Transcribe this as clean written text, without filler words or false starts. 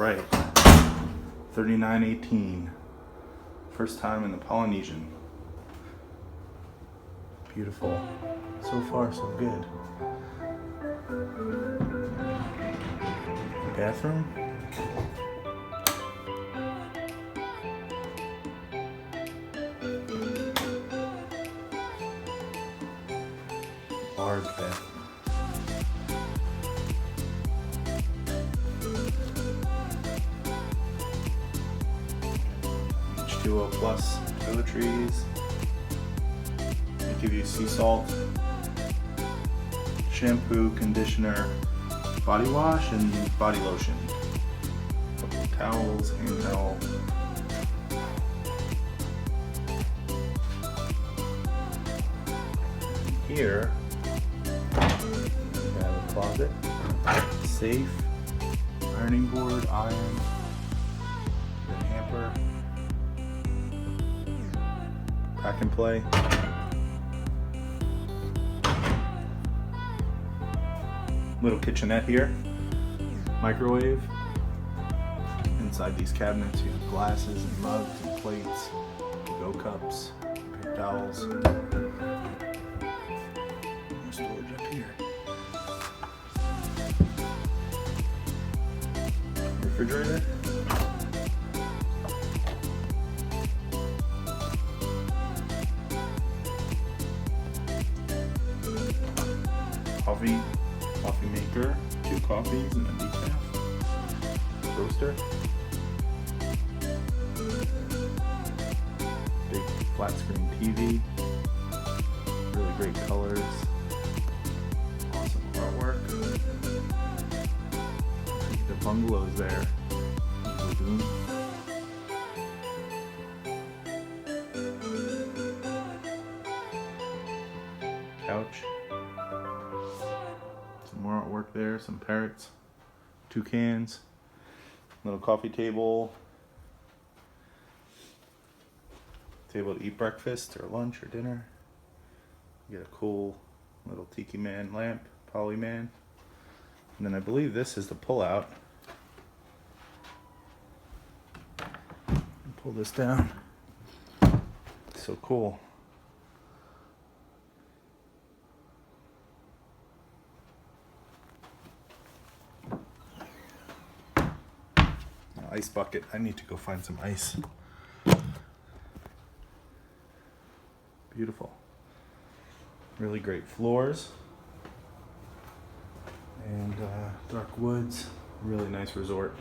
right. 3918. First time in the Polynesian. Beautiful. So far, so good. Bathroom. Large bathroom. H2O plus toiletries. They give you sea salt, shampoo, conditioner, body wash, and body lotion. A couple of towels, hand towel. Here we have a closet, safe, ironing board, iron, the hamper, pack and play. Little kitchenette here, microwave. Inside these cabinets you have glasses and mugs and plates, to-go cups, paper towels. More storage up here. Refrigerator. Coffee maker, 2 coffees and a decaf. Toaster. Big flat screen TV. Really great colors. Awesome artwork. The bungalow's there. Lagoon. Couch. Some more artwork there, some parrots, toucans, little coffee table, table to eat breakfast or lunch or dinner. You get a cool little tiki man lamp, poly man. And then I believe this is the pull out. Pull this down. So cool. Ice bucket. I need to go find some ice. Beautiful. Really great floors. And dark woods. Really nice resort.